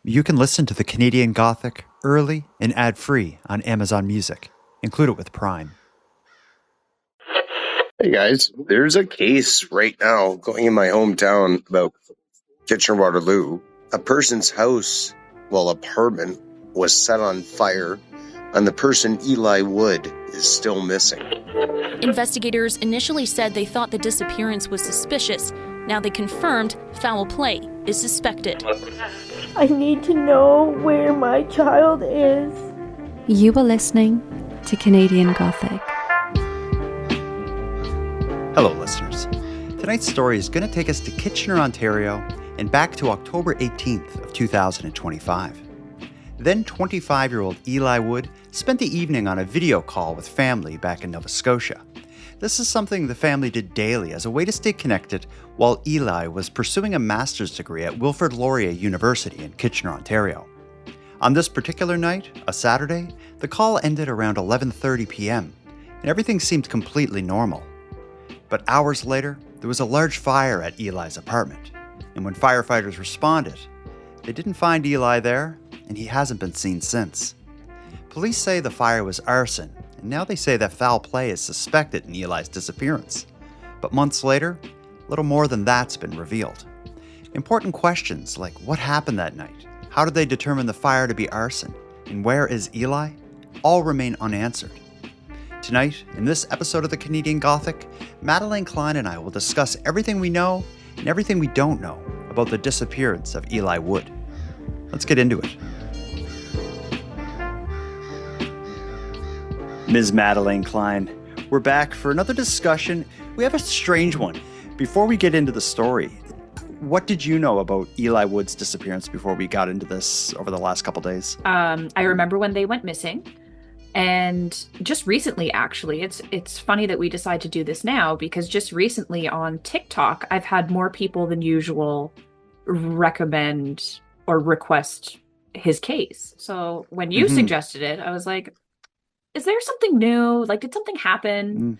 You can listen to the Canadian Gothic early and ad-free on Amazon Music. Include it with Prime. Hey guys, there's a case right now going in my hometown about Kitchener-Waterloo. A person's house, apartment, was set on fire, and the person, Eli Wood, is still missing. Investigators initially said they thought the disappearance was suspicious. Now they confirmed foul play is suspected. I need to know where my child is. You are listening to Canadian Gothic. Hello, listeners. Tonight's story is going to take us to Kitchener, Ontario, and back to October 18th of 2025. Then 25-year-old Eli Wood spent the evening on a video call with family back in Nova Scotia. This is something the family did daily as a way to stay connected while Eli was pursuing a master's degree at Wilfrid Laurier University in Kitchener, Ontario. On this particular night, a Saturday, the call ended around 11:30 p.m., and everything seemed completely normal. But hours later, there was a large fire at Eli's apartment, and when firefighters responded, they didn't find Eli there, and he hasn't been seen since. Police say the fire was arson, and now they say that foul play is suspected in Eli's disappearance. But months later, little more than that's been revealed. Important questions like what happened that night, how did they determine the fire to be arson, and where is Eli, all remain unanswered. Tonight, in this episode of the Canadian Gothic, Madelayne Klein and I will discuss everything we know and everything we don't know about the disappearance of Eli Wood. Let's get into it. Ms. Madelayne Klein, we're back for another discussion. We have a strange one. Before we get into the story, what did you know about Eli Wood's disappearance before we got into this over the last couple days? I remember when they went missing. And just recently, actually, it's funny that we decide to do this now because just recently on TikTok, I've had more people than usual recommend or request his case. So when you suggested it, I was like, is there something new? Like, did something happen?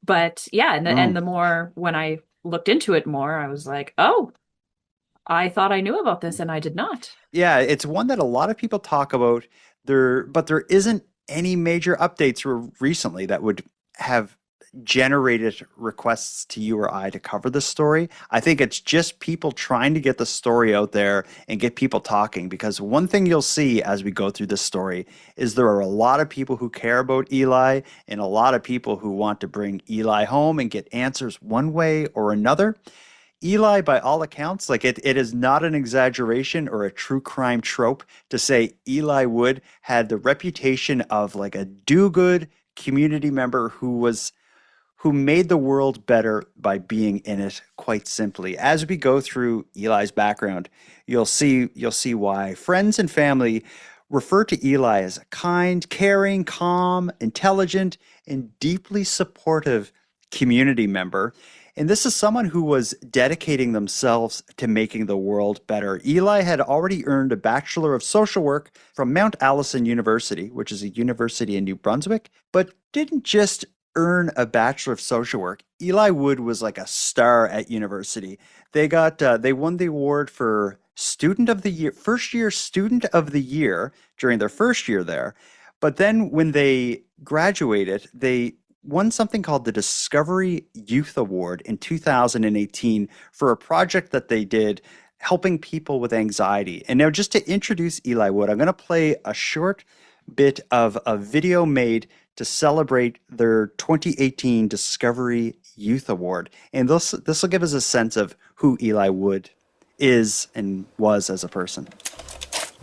But yeah, and the more, when I looked into it more, I was like, oh, I thought I knew about this and I did not. Yeah, it's one that a lot of people talk about, but there isn't any major updates recently that would have generated requests to you or I to cover this story. I think it's just people trying to get the story out there and get people talking, because one thing you'll see as we go through this story is there are a lot of people who care about Eli and a lot of people who want to bring Eli home and get answers one way or another. Eli, by all accounts, like it is not an exaggeration or a true crime trope to say Eli Wood had the reputation of like a do-good community member who made the world better by being in it, quite simply. As we go through Eli's background, you'll see why friends and family refer to Eli as a kind, caring, calm, intelligent, and deeply supportive community member. And this is someone who was dedicating themselves to making the world better. Eli had already earned a Bachelor of Social Work from Mount Allison University, which is a university in New Brunswick, but didn't just earn a Bachelor of Social Work. Eli Wood was like a star at university. They won the award for Student of the Year, first year Student of the Year during their first year there. But then when they graduated, they won something called the Discovery Youth Award in 2018 for a project that they did helping people with anxiety. And now just to introduce Eli Wood, I'm going to play a short bit of a video made to celebrate their 2018 Discovery Youth Award. And this will give us a sense of who Eli Wood is and was as a person.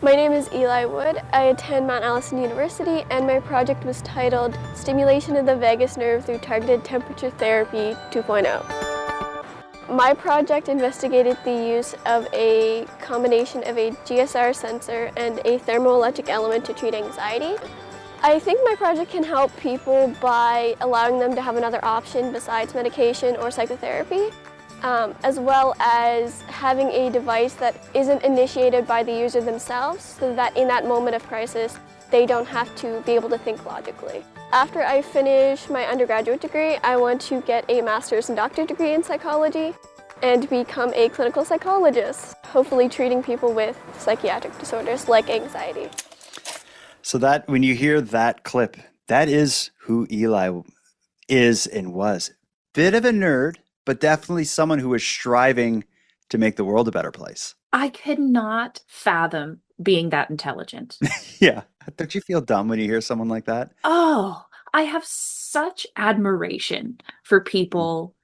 My name is Eli Wood. I attend Mount Allison University, and my project was titled Stimulation of the Vagus Nerve Through Targeted Temperature Therapy 2.0. My project investigated the use of a combination of a GSR sensor and a thermoelectric element to treat anxiety. I think my project can help people by allowing them to have another option besides medication or psychotherapy, as well as having a device that isn't initiated by the user themselves, so that in that moment of crisis, they don't have to be able to think logically. After I finish my undergraduate degree, I want to get a master's and doctorate degree in psychology. and become a clinical psychologist, hopefully treating people with psychiatric disorders like anxiety. So that when you hear that clip, that is who Eli is and was. Bit of a nerd, but definitely someone who is striving to make the world a better place. I could not fathom being that intelligent. Yeah. Don't you feel dumb when you hear someone like that? Oh, I have such admiration for people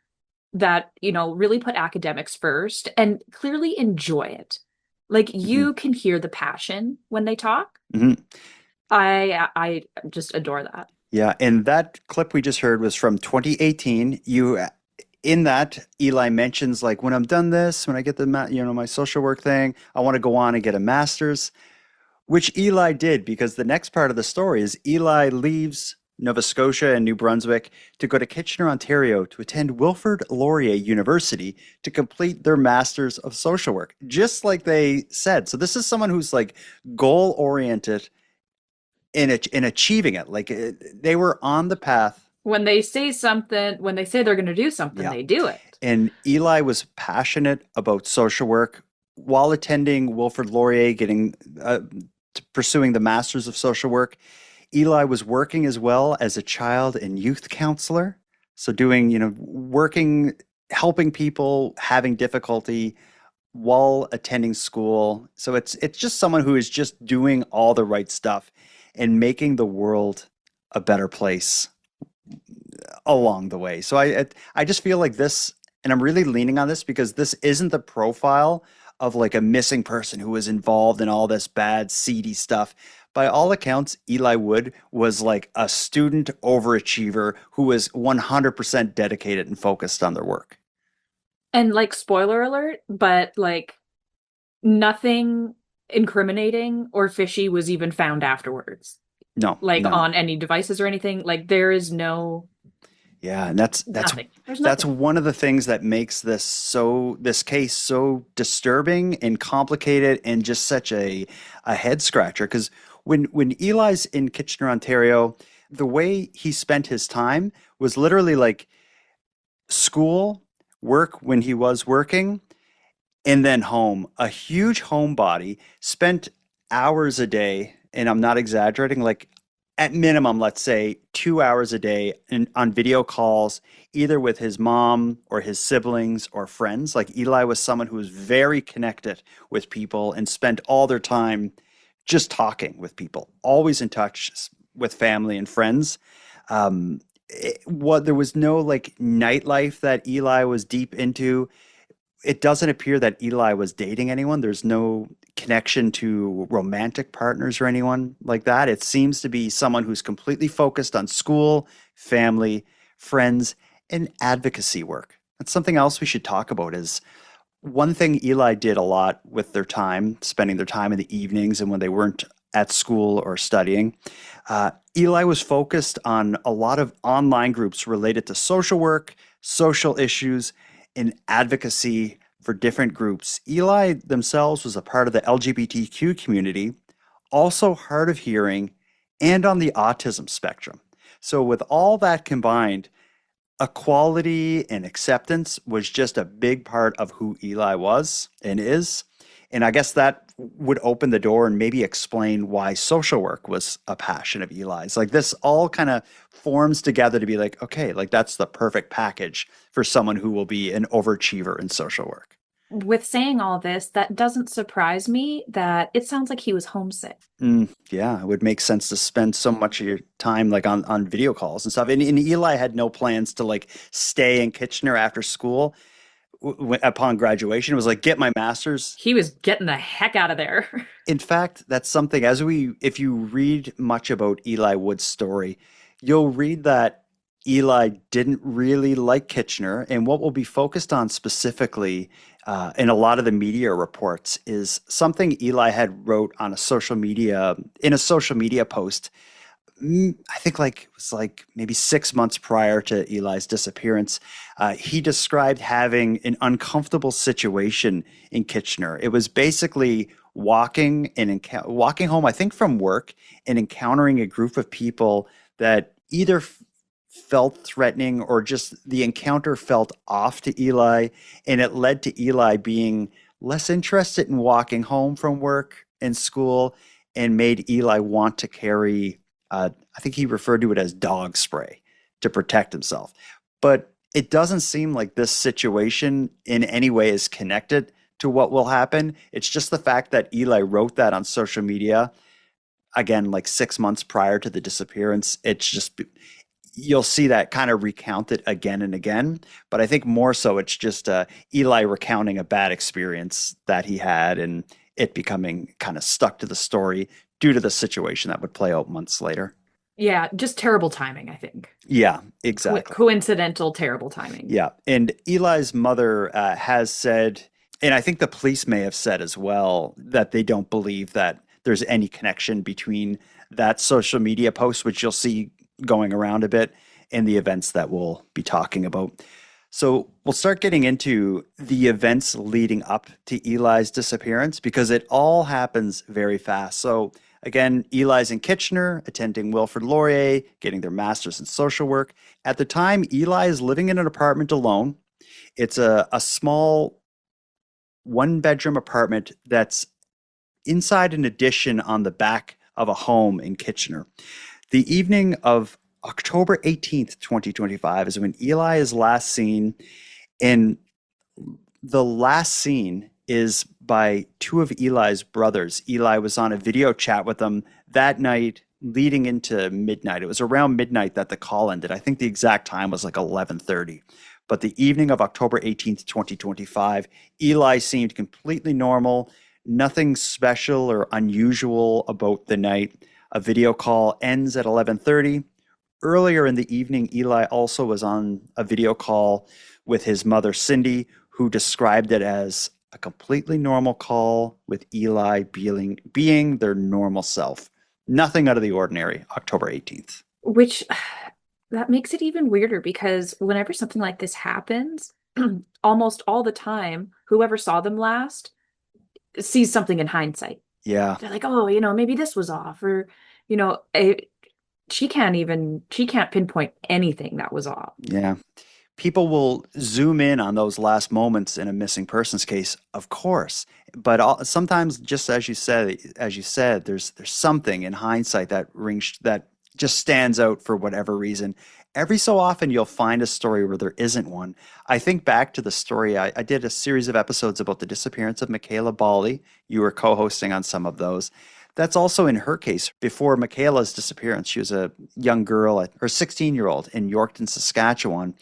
that, really put academics first and clearly enjoy it. Like you can hear the passion when they talk. Mm-hmm. I just adore that. Yeah, and that clip we just heard was from 2018. In that, Eli mentions like, when I'm done this, when I get my social work thing, I want to go on and get a master's, which Eli did, because the next part of the story is Eli leaves Nova Scotia and New Brunswick to go to Kitchener, Ontario to attend Wilfrid Laurier University to complete their master's of social work, just like they said. So this is someone who's like goal oriented in achieving it. Like they were on the path. When they say they're going to do something, they do it. And Eli was passionate about social work while attending Wilfrid Laurier, pursuing the Masters of Social Work. Eli was working as well as a child and youth counselor. So working, helping people having difficulty while attending school. So it's just someone who is just doing all the right stuff and making the world a better place along the way. So I just feel like this, and I'm really leaning on this because this isn't the profile of like a missing person who was involved in all this bad, seedy stuff. By all accounts, Eli Wood was like a student overachiever who was 100% dedicated and focused on their work. And like, spoiler alert, but like nothing incriminating or fishy was even found afterwards. No. On any devices or anything. Like there is no. Yeah, and that's one of the things that makes this case so disturbing and complicated and just such a head scratcher. Because when Eli's in Kitchener, Ontario, the way he spent his time was literally like school, work when he was working, and then home. A huge homebody, spent hours a day, and I'm not exaggerating, like at minimum, let's say 2 hours a day on video calls, either with his mom or his siblings or friends. Like Eli was someone who was very connected with people and spent all their time just talking with people, always in touch with family and friends. There was no like nightlife that Eli was deep into. It doesn't appear that Eli was dating anyone. There's no connection to romantic partners or anyone like that. It seems to be someone who's completely focused on school, family, friends, and advocacy work. That's something else we should talk about. Is one thing Eli did a lot with their time, spending their time in the evenings and when they weren't at school or studying. Eli was focused on a lot of online groups related to social work, social issues, and advocacy for different groups. Eli themselves was a part of the LGBTQ community, also hard of hearing, and on the autism spectrum. So with all that combined, equality and acceptance was just a big part of who Eli was and is. And I guess that would open the door and maybe explain why social work was a passion of Eli's. Like this all kind of forms together to be like, okay, like that's the perfect package for someone who will be an overachiever in social work. With saying all this, that doesn't surprise me that it sounds like he was homesick. Yeah, it would make sense to spend so much of your time like on video calls and stuff. And Eli had no plans to like stay in Kitchener after school. Upon graduation, it was like, get my master's. He was getting the heck out of there. In fact, that's something if you read much about Eli Wood's story, you'll read that Eli didn't really like Kitchener. And what will be focused on specifically in a lot of the media reports is something Eli had wrote in a social media post. I think it was maybe 6 months prior to Eli's disappearance. He described having an uncomfortable situation in Kitchener. It was basically walking home, I think from work, and encountering a group of people that either felt threatening, or just the encounter felt off to Eli, and it led to Eli being less interested in walking home from work and school, and made Eli want to carry, I think he referred to it as dog spray to protect himself. But it doesn't seem like this situation in any way is connected to what will happen. It's just the fact that Eli wrote that on social media, again, like 6 months prior to the disappearance. It's just, you'll see that kind of recounted again and again. But I think more so it's just Eli recounting a bad experience that he had, and it becoming kind of stuck to the story due to the situation that would play out months later. Yeah, just terrible timing, I think. Yeah, exactly. Coincidental, terrible timing. Yeah. And Eli's mother has said, and I think the police may have said as well, that they don't believe that there's any connection between that social media post, which you'll see going around a bit, and the events that we'll be talking about. So we'll start getting into the events leading up to Eli's disappearance, because it all happens very fast. So again, Eli's in Kitchener, attending Wilfrid Laurier, getting their master's in social work. At the time, Eli is living in an apartment alone. It's a small one-bedroom apartment that's inside an addition on the back of a home in Kitchener. The evening of October 18th, 2025 is when Eli is last seen, and the last scene is by two of Eli's brothers. Eli was on a video chat with them that night leading into midnight. It was around midnight that the call ended. I think the exact time was like 11:30. But the evening of October 18th, 2025, Eli seemed completely normal, nothing special or unusual about the night. A video call ends at 11:30. Earlier in the evening, Eli also was on a video call with his mother, Cindy, who described it as a completely normal call with Eli being their normal self. Nothing out of the ordinary, October 18th. Which, that makes it even weirder, because whenever something like this happens, almost all the time, whoever saw them last sees something in hindsight. Yeah. They're like, oh, maybe this was off, or, she can't pinpoint anything that was off. Yeah. People will zoom in on those last moments in a missing persons case, of course. But sometimes, just as you said, there's something in hindsight that just stands out for whatever reason. Every so often, you'll find a story where there isn't one. I think back to the story. I did a series of episodes about the disappearance of Michaela Bali. You were co-hosting on some of those. That's also in her case. Before Michaela's disappearance, she was a young girl, her 16-year-old in Yorkton, Saskatchewan.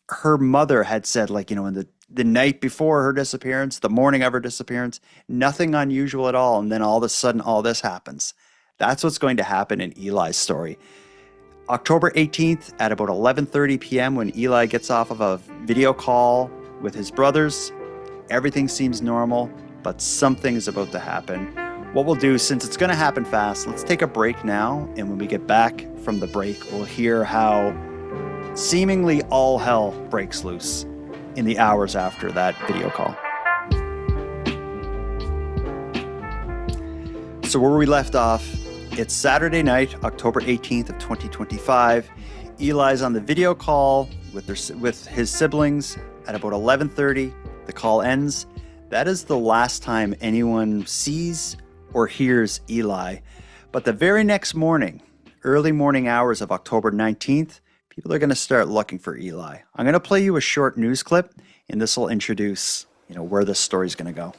Her mother had said, in the night before her disappearance, the morning of her disappearance, nothing unusual at all. And then all of a sudden, all this happens. That's what's going to happen in Eli's story. October 18th at about 11:30 p.m. when Eli gets off of a video call with his brothers, everything seems normal, but something is about to happen. What we'll do, since it's going to happen fast, let's take a break now. And when we get back from the break, we'll hear how seemingly all hell breaks loose in the hours after that video call. So where we left off, it's Saturday night, October 18th of 2025. Eli's on the video call with his siblings at about 11:30. The call ends. That is the last time anyone sees or hears Eli. But the very next morning, early morning hours of October 19th, people are going to start looking for Eli. I'm going to play you a short news clip, and this will introduce, where this story is going to go.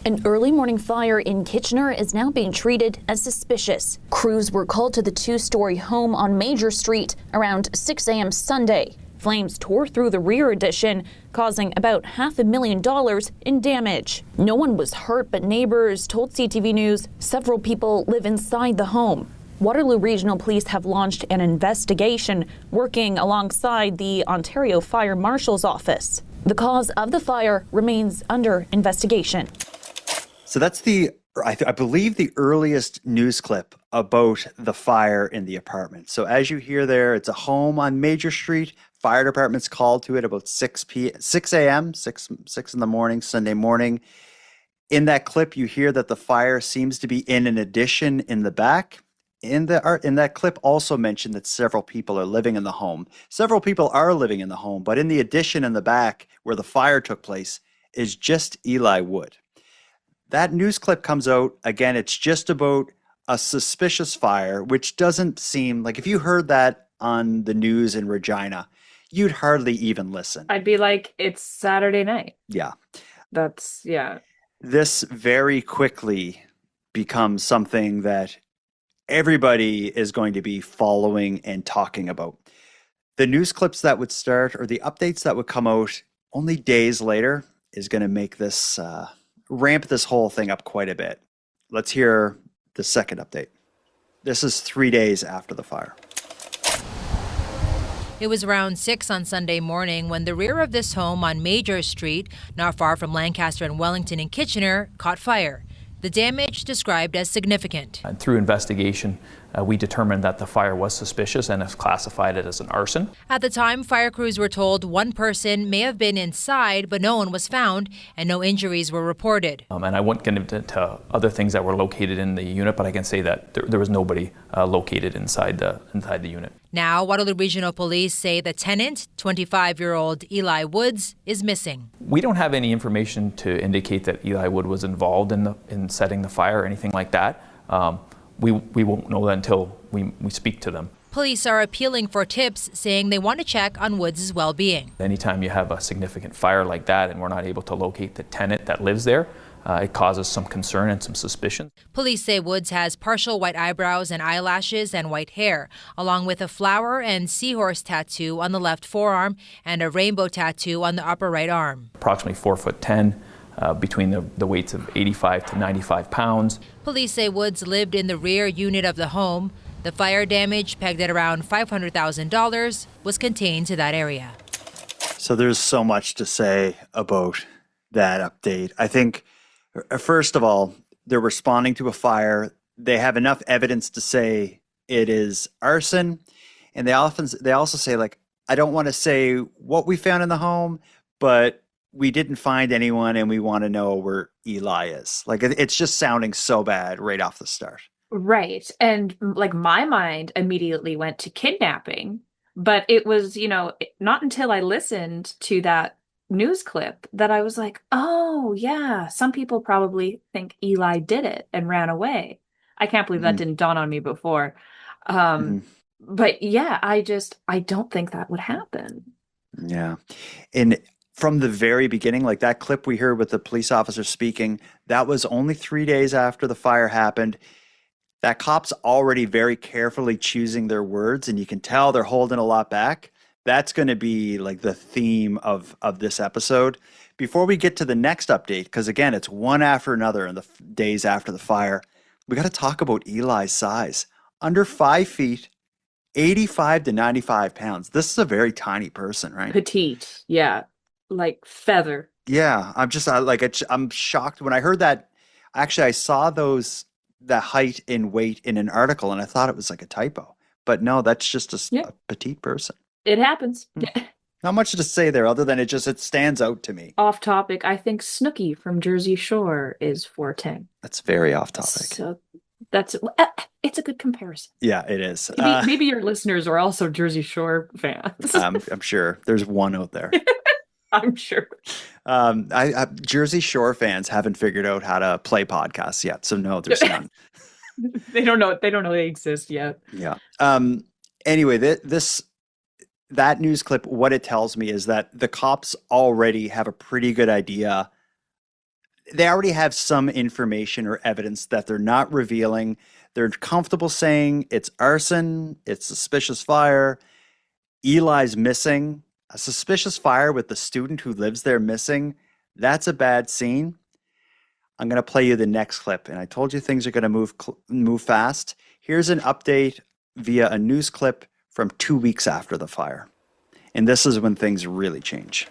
An early morning fire in Kitchener is now being treated as suspicious. Crews were called to the two-story home on Major Street around 6 a.m. Sunday. Flames tore through the rear addition, causing about $500,000 in damage. No one was hurt, but neighbors told CTV News several people live inside the home. Waterloo Regional Police have launched an investigation working alongside the Ontario Fire Marshal's Office. The cause of the fire remains under investigation. So that's I believe the earliest news clip about the fire in the apartment. So as you hear there, it's a home on Major Street. Fire department's called to it about 6 a.m., 6 in the morning, Sunday morning. In that clip, you hear that the fire seems to be in an addition in the back. in that clip also mentioned that several people are living in the home. Several people are living in the home, but in the addition in the back where the fire took place is just Eli Wood. That news clip comes out, again, it's just about a suspicious fire, which doesn't seem like, if you heard that on the news in Regina, you'd hardly even listen. I'd be like, it's Saturday night. Yeah. Yeah. This very quickly becomes something that everybody is going to be following and talking about. The news clips that would start, or the updates that would come out only days later, is going to make this ramp this whole thing up quite a bit. Let's hear the second update. This is 3 days after the fire. It was around 6 on Sunday morning when the rear of this home on Major Street, not far from Lancaster and Wellington in Kitchener, caught fire. The damage described as significant. And through investigation, we determined that the fire was suspicious and has classified it as an arson. At the time, fire crews were told one person may have been inside, but no one was found and no injuries were reported. And I won't get into other things that were located in the unit, but I can say that there was nobody located inside the unit. Now, Waterloo Regional Police say the tenant, 25-year-old Eli Woods, is missing. We don't have any information to indicate that Eli Wood was involved in setting the fire or anything like that. We won't know that until we speak to them. Police are appealing for tips, saying they want to check on Woods' well-being. Anytime you have a significant fire like that and we're not able to locate the tenant that lives there, it causes some concern and some suspicion. Police say Woods has partial white eyebrows and eyelashes and white hair, along with a flower and seahorse tattoo on the left forearm and a rainbow tattoo on the upper right arm. Approximately 4'10", between the weights of 85 to 95 pounds. Police say Woods lived in the rear unit of the home. The fire damage, pegged at around $500,000, was contained to that area. So there's so much to say about that update. I think, first of all, they're responding to a fire. They have enough evidence to say it is arson. And they also say, like, I don't want to say what we found in the home, but we didn't find anyone and we want to know where Eli is. Like, it's just sounding so bad right off the start. Right. And like my mind immediately went to kidnapping, but it was, not until I listened to that news clip that I was like, oh yeah, some people probably think Eli did it and ran away. I can't believe that didn't dawn on me before. But yeah, I don't think that would happen. Yeah. And from the very beginning, like that clip we heard with the police officer speaking, that was only 3 days after the fire happened. That cop's already very carefully choosing their words, and you can tell they're holding a lot back. That's going to be like the theme of this episode. Before we get to the next update, because again, it's one after another in the days after the fire, we got to talk about Eli's size. Under 5 feet, 85 to 95 pounds. This is a very tiny person, right? Petite. Yeah. Like feather. Yeah. I'm shocked when I heard that. Actually, I saw the height and weight in an article and I thought it was like a typo, but no, that's just a petite person. It happens. Not much to say there other than it stands out to me. Off topic. I think Snooki from Jersey Shore is 4'10". That's very off topic. So it's a good comparison. Yeah, it is. Maybe your listeners are also Jersey Shore fans. I'm sure there's one out there. I'm sure. Jersey Shore fans haven't figured out how to play podcasts yet, so no, there's none. They don't know they exist yet. Yeah. Anyway, that news clip, what it tells me is that the cops already have a pretty good idea. They already have some information or evidence that they're not revealing. They're comfortable saying it's arson, it's suspicious fire, Eli's missing. A suspicious fire with the student who lives there missing, that's a bad scene. I'm going to play you the next clip, and I told you things are going to move fast. Here's an update via a news clip from 2 weeks after the fire. And this is when things really change.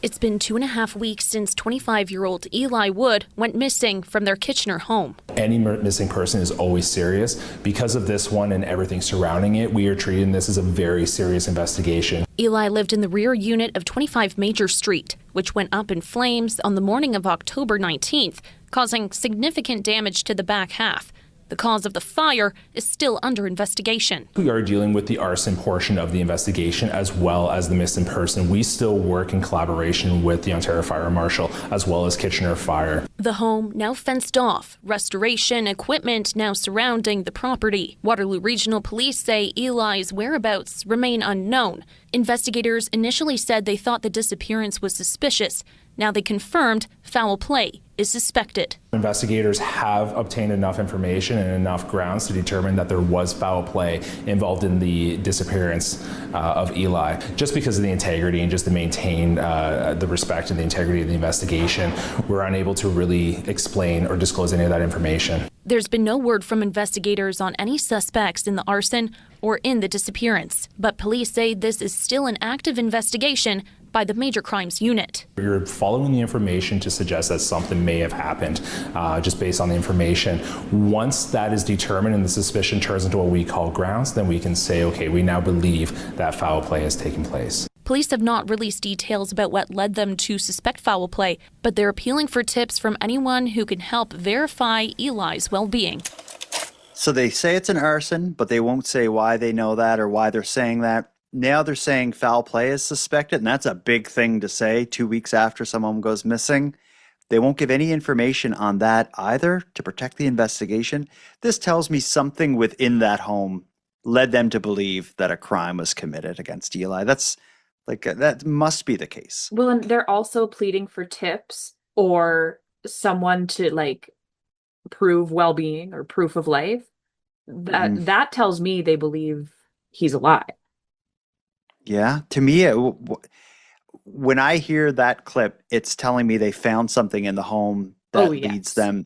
It's been 2.5 weeks since 25-year-old Eli Wood went missing from their Kitchener home. Any missing person is always serious. Because of this one and everything surrounding it, we are treating this as a very serious investigation. Eli lived in the rear unit of 25 Major Street, which went up in flames on the morning of October 19th, causing significant damage to the back half. The cause of the fire is still under investigation. We are dealing with the arson portion of the investigation as well as the missing person. We still work in collaboration with the Ontario Fire Marshal as well as Kitchener Fire. The home now fenced off, restoration equipment now surrounding the property. Waterloo Regional Police say Eli's whereabouts remain unknown. Investigators initially said they thought the disappearance was suspicious. Now they confirmed foul play is suspected. Investigators have obtained enough information and enough grounds to determine that there was foul play involved in the disappearance of Eli. Just because of the integrity and just to maintain the respect and the integrity of the investigation, we're unable to really explain or disclose any of that information. There's been no word from investigators on any suspects in the arson or in the disappearance, but police say this is still an active investigation by the Major Crimes Unit. We're following the information to suggest that something may have happened just based on the information. Once that is determined and the suspicion turns into what we call grounds, then we can say, okay, we now believe that foul play has taken place. Police have not released details about what led them to suspect foul play, but they're appealing for tips from anyone who can help verify Eli's well-being. So they say it's an arson, but they won't say why they know that or why they're saying that. Now they're saying foul play is suspected, and that's a big thing to say 2 weeks after someone goes missing. They won't give any information on that either to protect the investigation. This tells me something within that home led them to believe that a crime was committed against Eli. That must be the case. Well, and they're also pleading for tips or someone to prove well-being or proof of life. That tells me they believe he's alive. Yeah, to me, when I hear that clip, it's telling me they found something in the home that leads them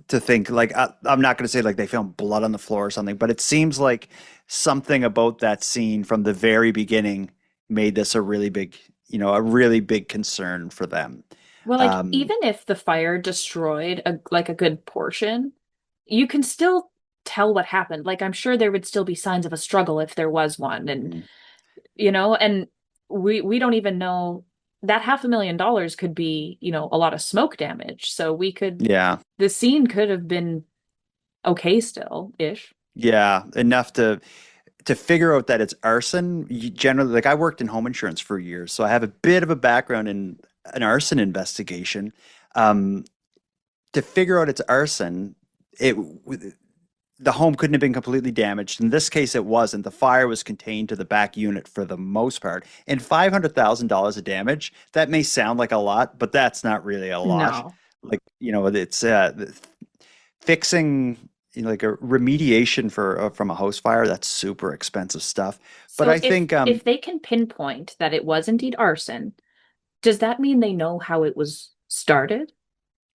to think I'm not going to say they found blood on the floor or something, but it seems like something about that scene from the very beginning made this a really big concern for them. Well, even if the fire destroyed a good portion, you can still tell what happened. I'm sure there would still be signs of a struggle if there was one, and and we don't even know that $500,000 could be a lot of smoke damage. So we could the scene could have been okay still ish. Yeah, enough to figure out that it's arson. Generally, I worked in home insurance for years, so I have a bit of a background in an arson investigation. To figure out it's arson, the home couldn't have been completely damaged. In this case, it wasn't. The fire was contained to the back unit for the most part. And $500,000 of damage, that may sound like a lot, but that's not really a lot. No. It's fixing a remediation from a house fire. That's super expensive stuff. So but I think if they can pinpoint that it was indeed arson, does that mean they know how it was started?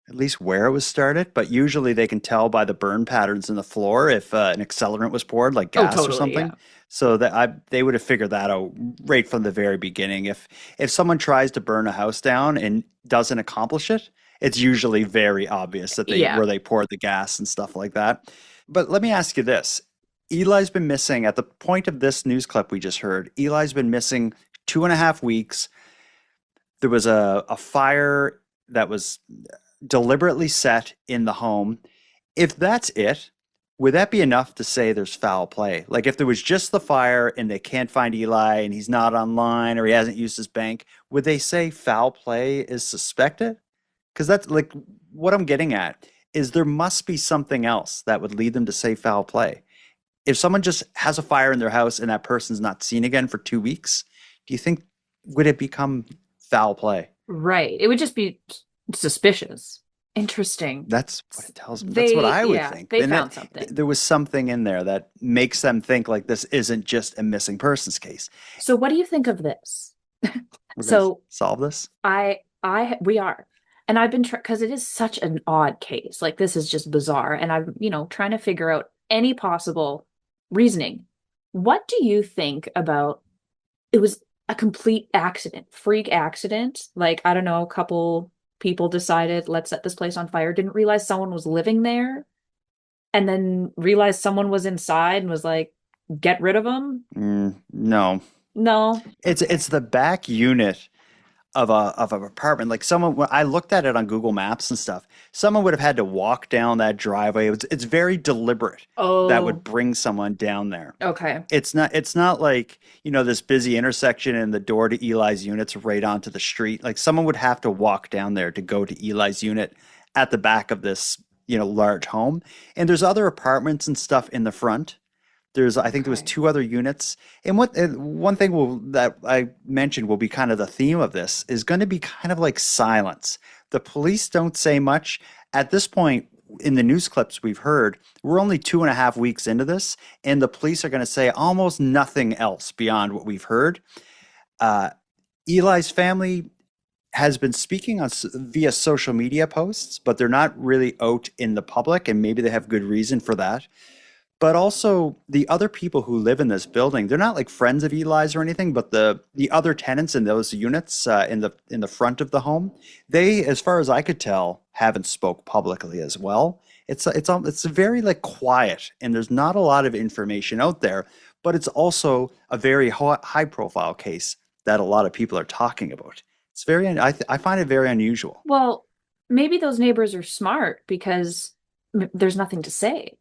At least where it was started, but usually they can tell by the burn patterns in the floor if an accelerant was poured, like gas or something. Yeah. So that they would have figured that out right from the very beginning. If someone tries to burn a house down and doesn't accomplish it, it's usually very obvious that where they poured the gas and stuff like that. But let me ask you this. Eli's been missing at the point of this news clip we just heard. Eli's been missing 2.5 weeks. There was a fire that was deliberately set in the home. If that's it, would that be enough to say there's foul play? If there was just the fire and they can't find Eli and he's not online or he hasn't used his bank, would they say foul play is suspected? Because that's what I'm getting at is there must be something else that would lead them to say foul play. If someone just has a fire in their house and that person's not seen again for 2 weeks, do you think would it become foul play? Right. It would just be suspicious. Interesting. That's what it tells me. That's what I would think. They found something. There was something in there that makes them think this isn't just a missing persons case. So what do you think of this? So solve this? We are. And I've been because it is such an odd case. This is just bizarre. And I'm, trying to figure out any possible reasoning. What do you think about it was a complete accident, freak accident? I don't know, a couple people decided, let's set this place on fire, didn't realize someone was living there, and then realized someone was inside and was get rid of them? No. No. It's the back unit of an apartment. Like someone, when I looked at it on Google Maps and stuff, someone would have had to walk down that driveway. It's very deliberate that Oh, would bring someone down there. okay. It's not like, this busy intersection and the door to Eli's unit's right onto the street. Like someone would have to walk down there to go to Eli's unit at the back of this, large home. And there's other apartments and stuff in the front. I think there was Okay. two other units. And one thing that I mentioned will be kind of the theme of this is going to be kind of like silence. The police don't say much at this point. In the news clips we've heard, we're only 2.5 weeks into this, and the police are going to say almost nothing else beyond what we've heard. Uh, Eli's family has been speaking via social media posts, but they're not really out in the public, and maybe they have good reason for that. But also the other people who live in this building, they're not like friends of Eli's or anything, but the other tenants in those units in the front of the home, they, as far as I could tell, haven't spoke publicly as well. It's very like quiet, and there's not a lot of information out there, but it's also a very high profile case that a lot of people are talking about. It's I find it very unusual. Well, maybe those neighbors are smart because there's nothing to say.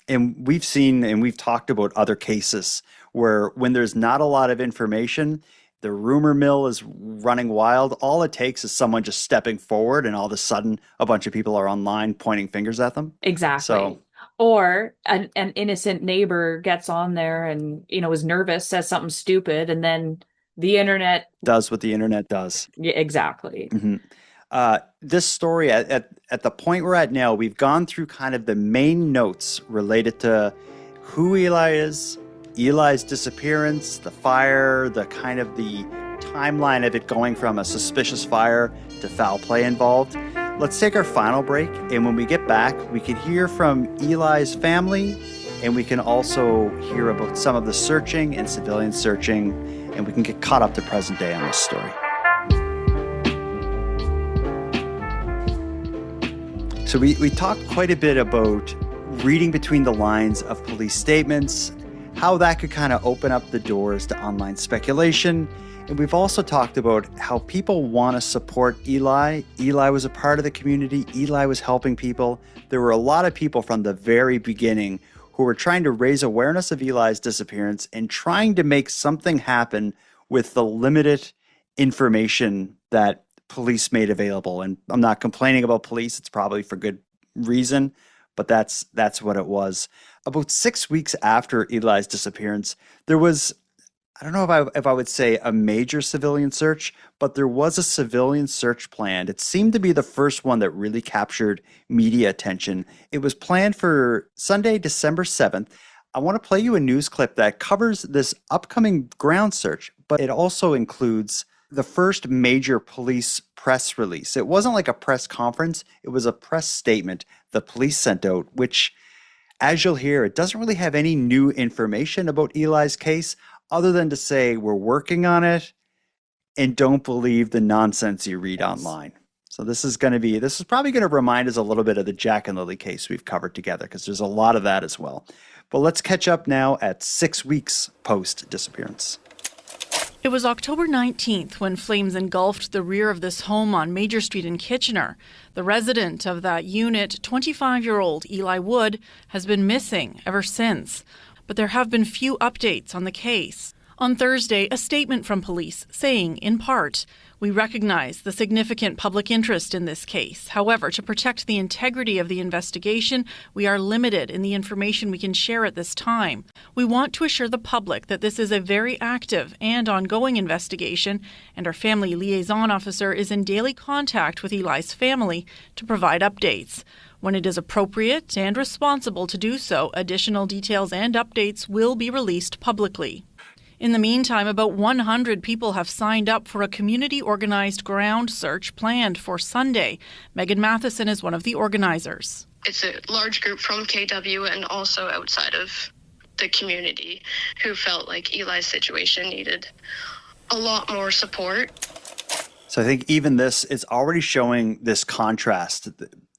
And we've seen and we've talked about other cases where when there's not a lot of information, the rumor mill is running wild. All it takes is someone just stepping forward, and all of a sudden a bunch of people are online pointing fingers at them. Exactly. So, Or an innocent neighbor gets on there and, is nervous, says something stupid, and then the internet. does what the internet does. Yeah, exactly. This story at the point we're at now, we've gone through kind of the main notes related to who Eli is, Eli's disappearance, the fire, the kind of the timeline of it going from a suspicious fire to foul play involved. Let's take our final break, and when we get back, we can hear from Eli's family, and we can also hear about some of the searching and civilian searching, and we can get caught up to present day on this story. So we talked quite a bit about reading between the lines of police statements, how that could kind of open up the doors to online speculation. And we've also talked about how people want to support Eli. Eli was a part of the community. Eli was helping people. There were a lot of people from the very beginning who were trying to raise awareness of Eli's disappearance and trying to make something happen with the limited information that police made available. And I'm not complaining about police. It's probably for good reason, but that's what it was. About 6 weeks after Eli's disappearance, there was, I don't know if I would say a major civilian search, but there was a civilian search planned. It seemed to be the first one that really captured media attention. It was planned for Sunday, December 7th. I want to play you a news clip that covers this upcoming ground search, but it also includes the first major police press release. It wasn't like a press conference. It was a press statement the police sent out, which, as you'll hear, it doesn't really have any new information about Eli's case other than to say we're working on it and don't believe the nonsense you read online. So this is probably going to remind us a little bit of the Jack and Lily case we've covered together, because there's a lot of that as well. But let's catch up now at 6 weeks post disappearance. It was October 19th when flames engulfed the rear of this home on Major Street in Kitchener. The resident of that unit, 25-year-old Eli Wood, has been missing ever since. But there have been few updates on the case. On Thursday, a statement from police saying, in part, "We recognize the significant public interest in this case. However, to protect the integrity of the investigation, we are limited in the information we can share at this time. We want to assure the public that this is a very active and ongoing investigation, and our family liaison officer is in daily contact with Eli's family to provide updates. When it is appropriate and responsible to do so, additional details and updates will be released publicly." In the meantime, about 100 people have signed up for a community-organized ground search planned for Sunday. Megan Matheson is one of the organizers. It's a large group from KW and also outside of the community who felt like Eli's situation needed a lot more support. So I think even this is already showing this contrast,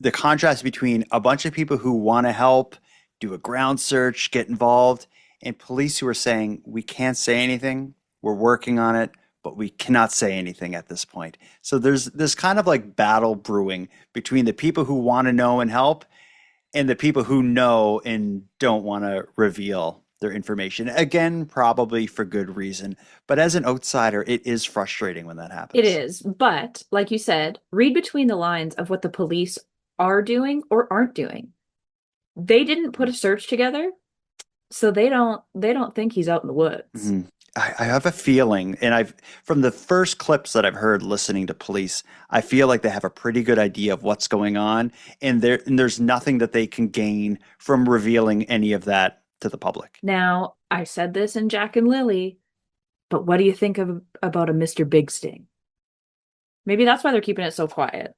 the contrast between a bunch of people who want to help, do a ground search, get involved, and police who are saying, we can't say anything, we're working on it, but we cannot say anything at this point. So there's this kind of like battle brewing between the people who want to know and help and the people who know and don't want to reveal their information. Again, probably for good reason. But as an outsider, it is frustrating when that happens. It is. But like you said, read between the lines of what the police are doing or aren't doing. They didn't put a search together, so they don't think he's out in the woods. Mm-hmm. I have a feeling, and from the first clips that I've heard listening to police, I feel like they have a pretty good idea of what's going on, and there's nothing that they can gain from revealing any of that to the public. Now, I said this in Jack and Lily, but what do you think about a Mr. Big Sting? Maybe that's why they're keeping it so quiet.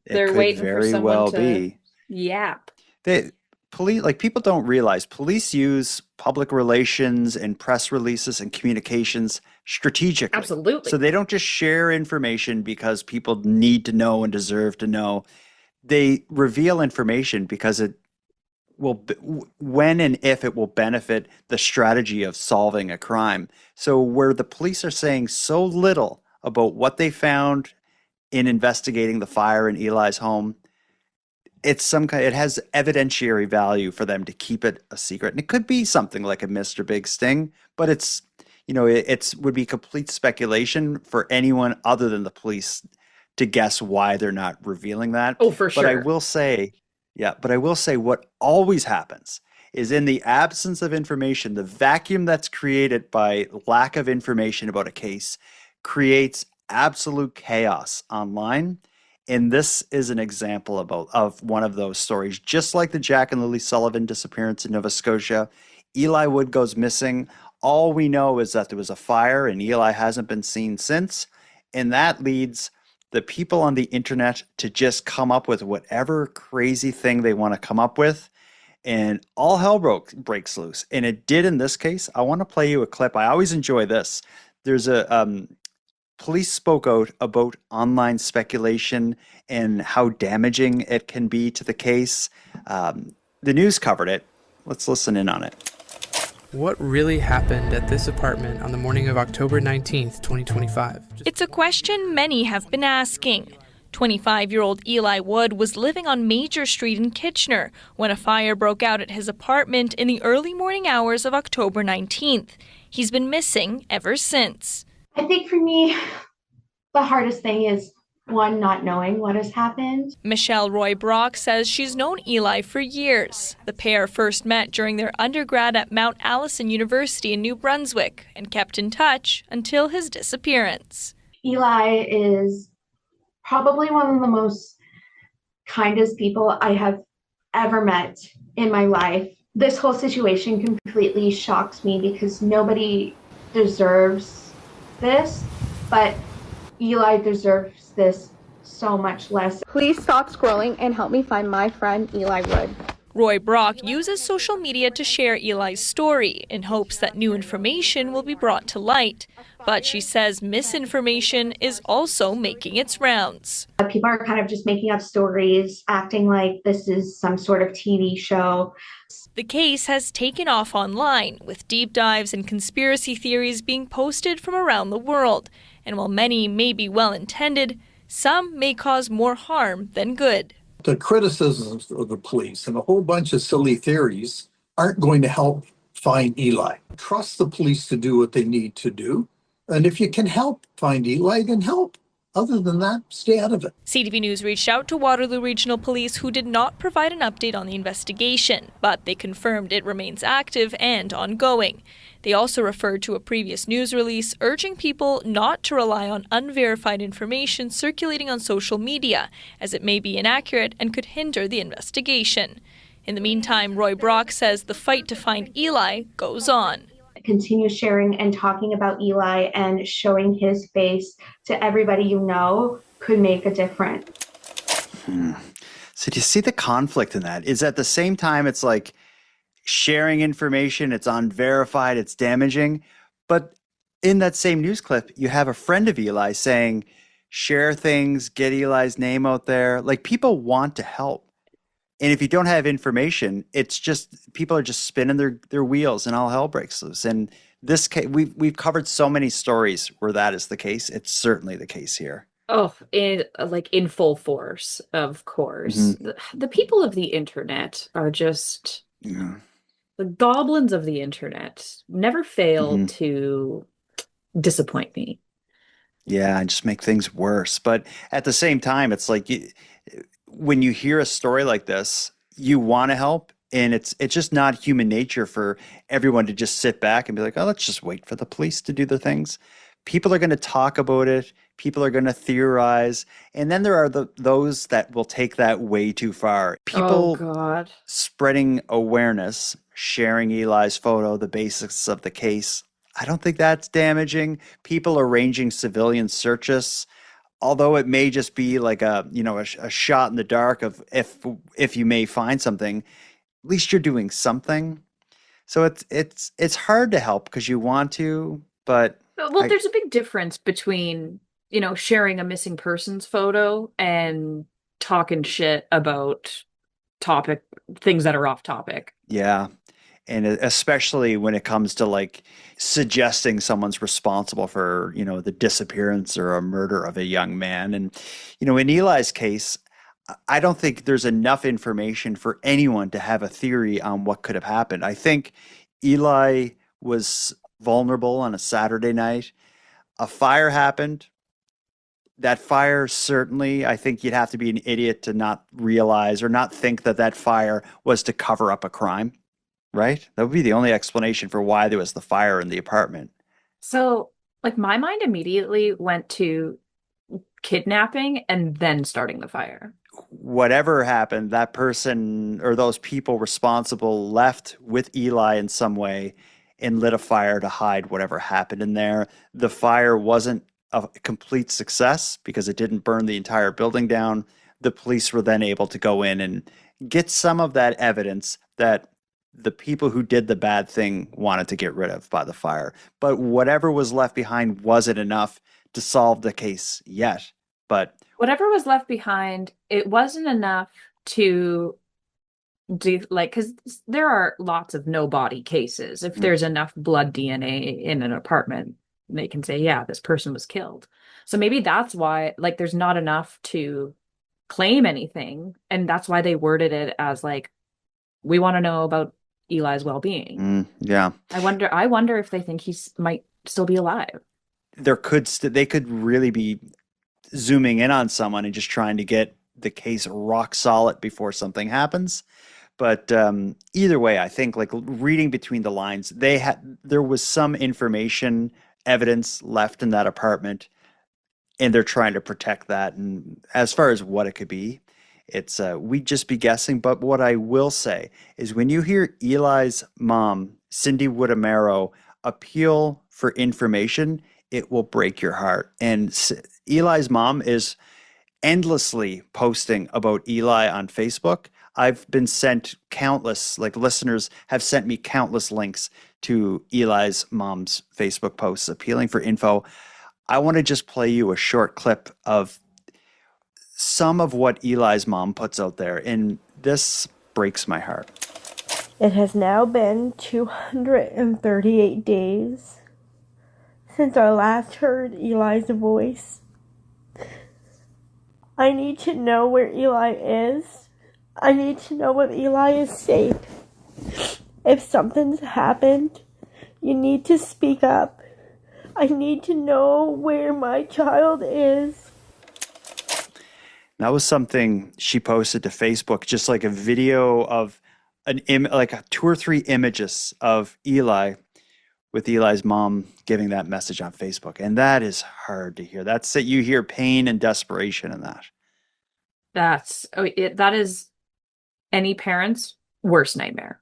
They're waiting for someone to yap. People don't realize police use public relations and press releases and communications strategically. Absolutely. So they don't just share information because people need to know and deserve to know. They reveal information because it will, when and if it will benefit the strategy of solving a crime. So where the police are saying so little about what they found in investigating the fire in Eli's home, it has evidentiary value for them to keep it a secret. And it could be something like a Mr. Big Sting, but it would be complete speculation for anyone other than the police to guess why they're not revealing that. Oh, for sure. But I will say what always happens is in the absence of information, the vacuum that's created by lack of information about a case creates absolute chaos online. And this is an example of one of those stories. Just like the Jack and Lily Sullivan disappearance in Nova Scotia, Eli Wood goes missing. All we know is that there was a fire and Eli hasn't been seen since. And that leads the people on the internet to just come up with whatever crazy thing they want to come up with. And all hell breaks loose. And it did in this case. I want to play you a clip. I always enjoy this. There's police spoke out about online speculation and how damaging it can be to the case. The news covered it. Let's listen in on it. What really happened at this apartment on the morning of October 19th, 2025? It's a question many have been asking. 25-year-old Eli Wood was living on Major Street in Kitchener when a fire broke out at his apartment in the early morning hours of October 19th. He's been missing ever since. I think for me, the hardest thing is, one, not knowing what has happened. Michelle Roy Brock says she's known Eli for years. The pair first met during their undergrad at Mount Allison University in New Brunswick and kept in touch until his disappearance. Eli is probably one of the most kindest people I have ever met in my life. This whole situation completely shocks me because nobody deserves this, but Eli deserves this so much less. Please stop scrolling and help me find my friend Eli Wood. Roy Brock uses social media to share Eli's story in hopes that new information will be brought to light. But she says misinformation is also making its rounds. People are kind of just making up stories, acting like this is some sort of TV show. The case has taken off online, with deep dives and conspiracy theories being posted from around the world. And while many may be well-intended, some may cause more harm than good. The criticisms of the police and a whole bunch of silly theories aren't going to help find Eli. Trust the police to do what they need to do. And if you can help find Eli, then help. Other than that, stay out of it. CTV News reached out to Waterloo Regional Police, who did not provide an update on the investigation, but they confirmed it remains active and ongoing. They also referred to a previous news release urging people not to rely on unverified information circulating on social media, as it may be inaccurate and could hinder the investigation. In the meantime, Roy Brock says the fight to find Eli goes on. Continue sharing and talking about Eli and showing his face to everybody you know could make a difference. So do you see the conflict in that? Is at the same time it's like sharing information, it's unverified, it's damaging. But in that same news clip, you have a friend of Eli saying, share things, get Eli's name out there. Like, people want to help. And if you don't have information, it's just people are just spinning their wheels and all hell breaks loose. And this case, we've covered so many stories where that is the case. It's certainly the case here. Oh, in full force, of course. Mhm. The people of the internet are just Yeah. the goblins of the internet. Never fail Mhm. to disappoint me. Yeah, and just make things worse. But at the same time, it's like when you hear a story like this, you want to help, and it's just not human nature for everyone to just sit back and be like, "Oh, let's just wait for the police to do the things." People are going to talk about it. People are going to theorize, and then there are those that will take that way too far. Oh People God. spreading awareness, sharing Eli's photo, the basics of the case. I don't think that's damaging. People arranging civilian searches, although it may just be like a shot in the dark of if you may find something, at least you're doing something. So it's hard to help because you want to, but Well, I there's a big difference between, sharing a missing persons photo and talking shit about topic things that are off topic. yeah. And especially when it comes to like suggesting someone's responsible for, the disappearance or a murder of a young man. And, in Eli's case, I don't think there's enough information for anyone to have a theory on what could have happened. I think Eli was vulnerable on a Saturday night. A fire happened. That fire, certainly, I think you'd have to be an idiot to not realize or not think that that fire was to cover up a crime, right? That would be the only explanation for why there was the fire in the apartment. So, like, my mind immediately went to kidnapping and then starting the fire. Whatever happened, that person or those people responsible left with Eli in some way and lit a fire to hide whatever happened in there. The fire wasn't a complete success because it didn't burn the entire building down. The police were then able to go in and get some of that evidence that the people who did the bad thing wanted to get rid of by the fire. But whatever was left behind wasn't enough to solve the case yet. But Whatever was left behind, it wasn't enough to do, like, because there are lots of no body cases. If there's enough blood DNA in an apartment, they can say, yeah, this person was killed. So maybe that's why, like, there's not enough to claim anything. And that's why they worded it as like, we want to know about Eli's well-being. Yeah. I wonder if they think he's might still be alive. They could really be zooming in on someone and just trying to get the case rock solid before something happens. But either way, I think like reading between the lines, there was some information, evidence left in that apartment, and they're trying to protect that. And as far as what it could be, it's we'd just be guessing. But what I will say is when you hear Eli's mom, Cindy Woodamaro, appeal for information, it will break your heart. And Eli's mom is endlessly posting about Eli on Facebook. I've been sent countless, like listeners have sent me countless links to Eli's mom's Facebook posts appealing for info. I want to just play you a short clip of some of what Eli's mom puts out there, and this breaks my heart. It has now been 238 days since I last heard Eli's voice. I need to know where Eli is. I need to know if Eli is safe. If something's happened, you need to speak up. I need to know where my child is. That was something she posted to Facebook, just like a video of like 2 or 3 images of Eli with Eli's mom giving that message on Facebook. And that is hard to hear. That's that you hear pain and desperation in that. That is any parent's worst nightmare.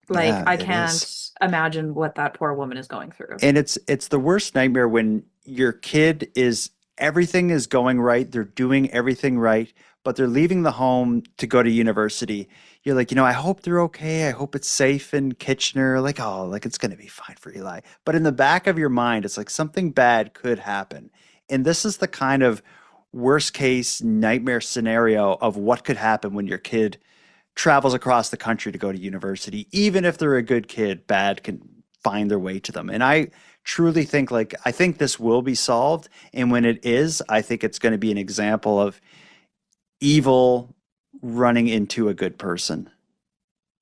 Like, Yeah, I it can't is. imagine what that poor woman is going through. And it's the worst nightmare when your kid is everything is going right, they're doing everything right, but they're leaving the home to go to university. You're like, I hope they're okay. I hope it's safe in Kitchener. Like, oh, like it's going to be fine for Eli. But in the back of your mind, it's like something bad could happen. And this is the kind of worst case nightmare scenario of what could happen when your kid travels across the country to go to university. Even if they're a good kid, bad can find their way to them. And I truly think, like, I think this will be solved. And when it is, I think it's going to be an example of evil running into a good person.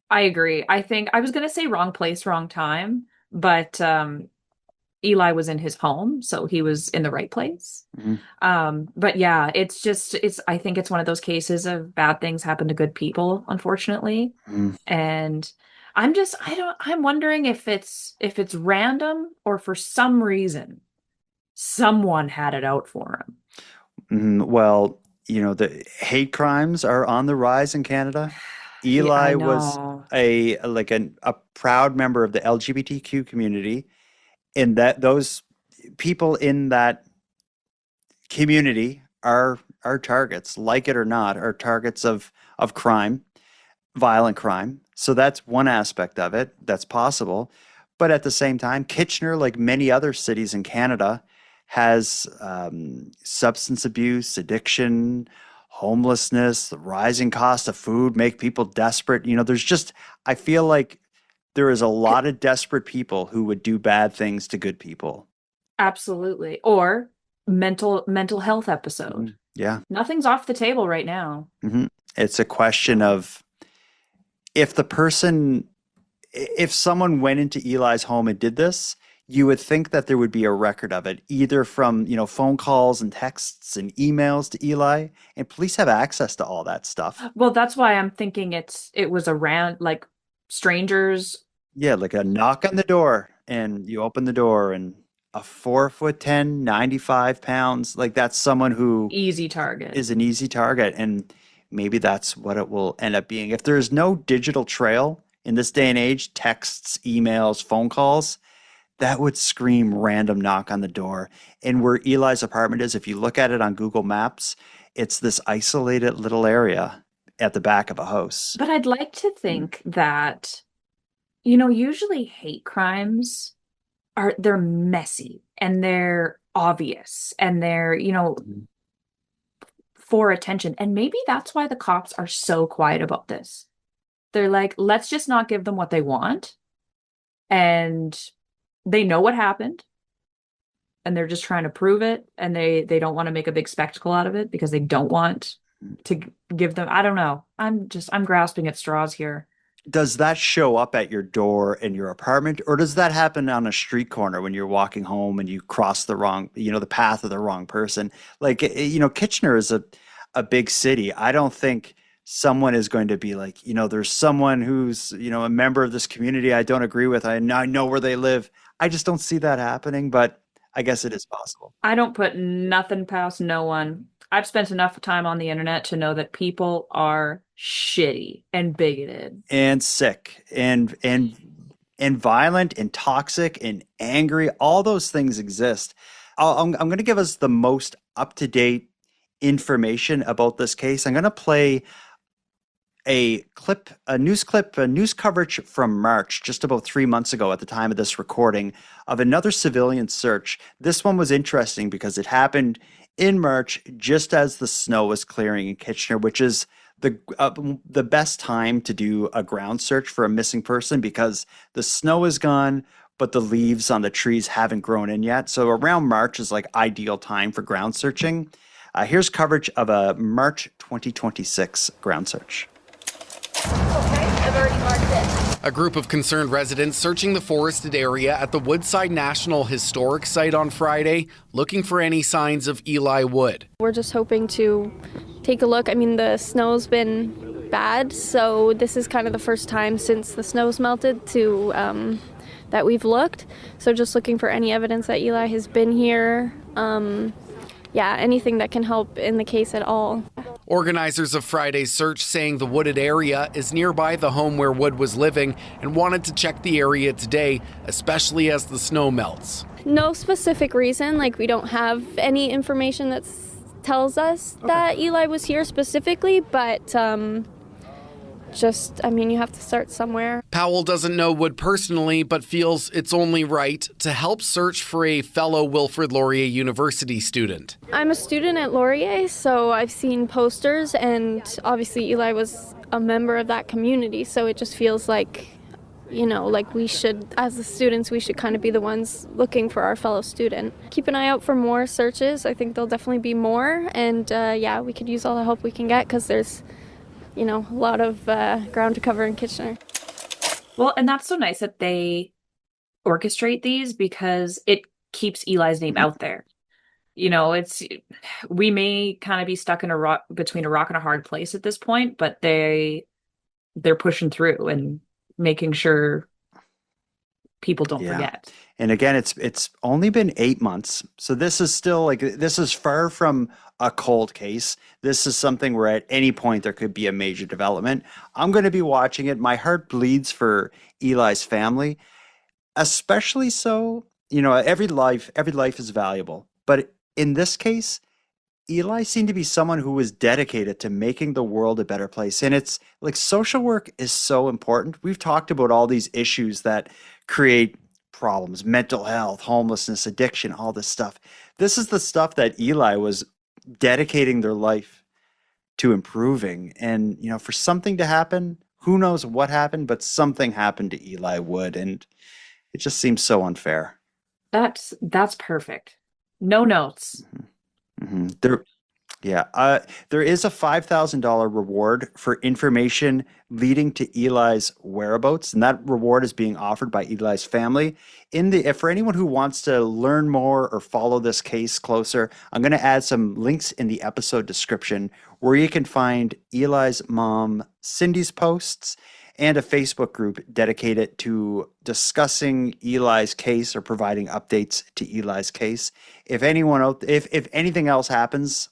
I agree. I think I was going to say wrong place, wrong time, but Eli was in his home, so he was in the right place. But yeah, I think it's one of those cases of bad things happen to good people, unfortunately. And I'm wondering if it's random or for some reason someone had it out for him. Well, the hate crimes are on the rise in Canada. Eli was a proud member of the LGBTQ community, and that those people in that community are targets, like it or not, are targets of crime, violent crime. So that's one aspect of it that's possible. But at the same time, Kitchener, like many other cities in Canada, has substance abuse, addiction, homelessness, the rising cost of food make people desperate. I feel like there is a lot of desperate people who would do bad things to good people. Absolutely. Or mental health episode. Yeah. Nothing's off the table right now. It's a question of if someone went into Eli's home and did this, you would think that there would be a record of it, either from, phone calls and texts and emails to Eli, and police have access to all that stuff. Well, that's why I'm thinking it was around, like, strangers. Yeah, like a knock on the door, and you open the door, and a 4'10", 95 pounds, like that's someone who easy target is an easy target, and maybe that's what it will end up being. If there's no digital trail in this day and age, texts, emails, phone calls, that would scream random knock on the door. And where Eli's apartment is, if you look at it on Google Maps, it's this isolated little area at the back of a house. But I'd like to think that, usually hate crimes they're messy and they're obvious and they're, for attention. And maybe that's why the cops are so quiet about this. They're like, let's just not give them what they want. And they know what happened. And they're just trying to prove it. And they don't want to make a big spectacle out of it because they don't want to give them, I don't know. I'm grasping at straws here. Does that show up at your door in your apartment, or does that happen on a street corner when you're walking home and you cross the wrong, the path of the wrong person? Like, Kitchener is a big city. I don't think someone is going to be like, there's someone who's, a member of this community I don't agree with. I know where they live. I just don't see that happening, but I guess it is possible. I don't put nothing past no one. I've spent enough time on the internet to know that people are shitty and bigoted and sick and violent and toxic and angry. All those things exist. I'm going to give us the most up-to-date information about this case. I'm going to play a news coverage from March, just about 3 months ago at the time of this recording, of another civilian search. This one was interesting because it happened in March, just as the snow was clearing in Kitchener, which is the best time to do a ground search for a missing person because the snow is gone, but the leaves on the trees haven't grown in yet. So around March is like ideal time for ground searching. Here's coverage of a March 2026 ground search. Okay, I've already marked it. A group of concerned residents searching the forested area at the Woodside National Historic Site on Friday, looking for any signs of Eli Wood. We're just hoping to take a look. I mean, the snow's been bad, so this is kind of the first time since the snow's melted that we've looked. So just looking for any evidence that Eli has been here. Anything that can help in the case at all. Organizers of Friday's search saying the wooded area is nearby the home where Wood was living and wanted to check the area today, especially as the snow melts. No specific reason, we don't have any information that tells us that Eli was here specifically, but you have to start somewhere. Powell doesn't know Wood personally, but feels it's only right to help search for a fellow Wilfrid Laurier University student. I'm a student at Laurier, so I've seen posters, and obviously Eli was a member of that community, so it just feels like like we should, as the students, we should kind of be the ones looking for our fellow student. Keep an eye out for more searches. I think there'll definitely be more. And we could use all the help we can get because there's, a lot of ground to cover in Kitchener. Well, and that's so nice that they orchestrate these because it keeps Eli's name out there. We may kind of be stuck in between a rock and a hard place at this point, but they're pushing through and making sure people don't forget. And again, it's only been 8 months. So this is still this is far from a cold case. This is something where at any point there could be a major development. I'm going to be watching it. My heart bleeds for Eli's family, especially so, every life is valuable. But in this case, Eli seemed to be someone who was dedicated to making the world a better place. And it's like social work is so important. We've talked about all these issues that create problems, mental health, homelessness, addiction, all this stuff. This is the stuff that Eli was dedicating their life to improving. And, for something to happen, who knows what happened, but something happened to Eli Wood. And it just seems so unfair. That's perfect. No notes. Mm-hmm. There is a $5,000 reward for information leading to Eli's whereabouts, and that reward is being offered by Eli's family. For anyone who wants to learn more or follow this case closer, I'm going to add some links in the episode description where you can find Eli's mom, Cindy's posts, and a Facebook group dedicated to discussing Eli's case or providing updates to Eli's case. If anything else happens,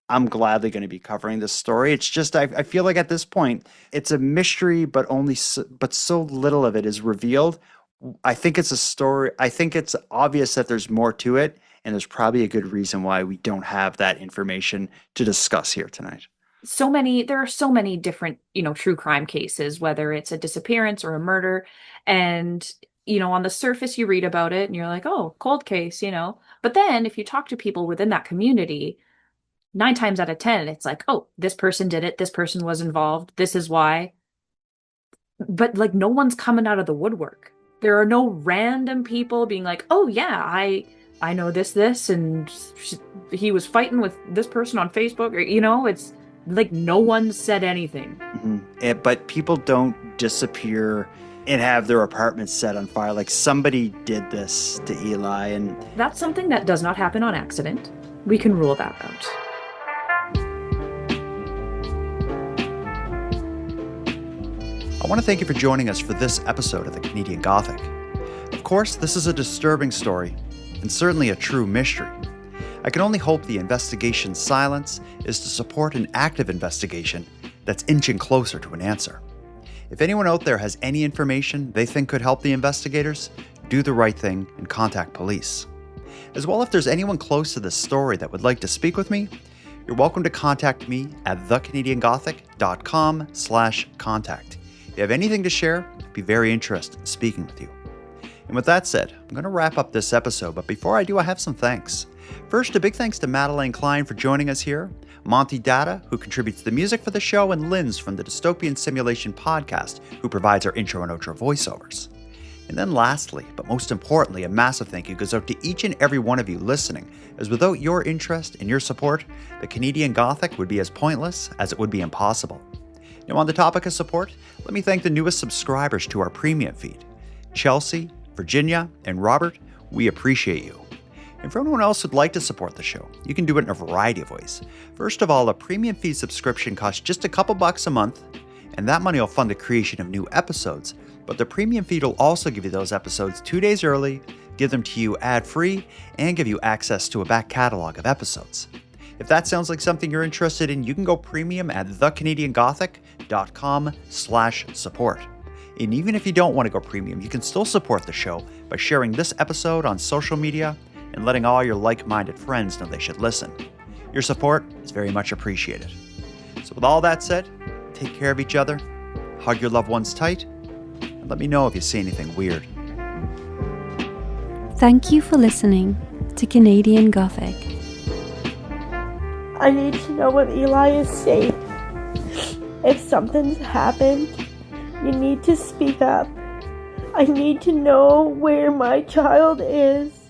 I'm gladly going to be covering this story. It's just I feel like at this point it's a mystery, but so little of it is revealed. I think it's a story. I think it's obvious that there's more to it, and there's probably a good reason why we don't have that information to discuss here tonight. There are so many different, true crime cases, whether it's a disappearance or a murder. And, on the surface, you read about it and you're like, oh, cold case, But then if you talk to people within that community, 9 times out of 10, it's like, oh, this person did it. This person was involved. This is why. But no one's coming out of the woodwork. There are no random people being like, oh, yeah, I know this, and he was fighting with this person on Facebook. Or, it's no one said anything. Mm-hmm. But people don't disappear and have their apartments set on fire. Somebody did this to Eli, and that's something that does not happen on accident. We can rule that out. I want to thank you for joining us for this episode of the Canadian Gothic. Of course, this is a disturbing story, and certainly a true mystery. I can only hope the investigation's silence is to support an active investigation that's inching closer to an answer. If anyone out there has any information they think could help the investigators, do the right thing and contact police. As well, if there's anyone close to this story that would like to speak with me, you're welcome to contact me at thecanadiangothic.com/contact. If you have anything to share, I'd be very interested in speaking with you. And with that said, I'm going to wrap up this episode, but before I do, I have some thanks. First, a big thanks to Madelayne Klein for joining us here, Monty Data, who contributes the music for the show, and Linz from the Dystopian Simulation podcast, who provides our intro and outro voiceovers. And then lastly, but most importantly, a massive thank you goes out to each and every one of you listening, as without your interest and your support, the Canadian Gothic would be as pointless as it would be impossible. Now, on the topic of support, let me thank the newest subscribers to our premium feed. Chelsea, Virginia, and Robert, we appreciate you. And for anyone else who'd like to support the show, you can do it in a variety of ways. First of all, a premium feed subscription costs just a couple bucks a month, and that money will fund the creation of new episodes. But the premium feed will also give you those episodes 2 days early, give them to you ad-free, and give you access to a back catalog of episodes. If that sounds like something you're interested in, you can go premium at thecanadiangothic.com/support. And even if you don't want to go premium, you can still support the show by sharing this episode on social media and letting all your like-minded friends know they should listen. Your support is very much appreciated. So with all that said, take care of each other, hug your loved ones tight, and let me know if you see anything weird. Thank you for listening to Canadian Gothic. I need to know if Eli is safe. If something's happened, you need to speak up. I need to know where my child is.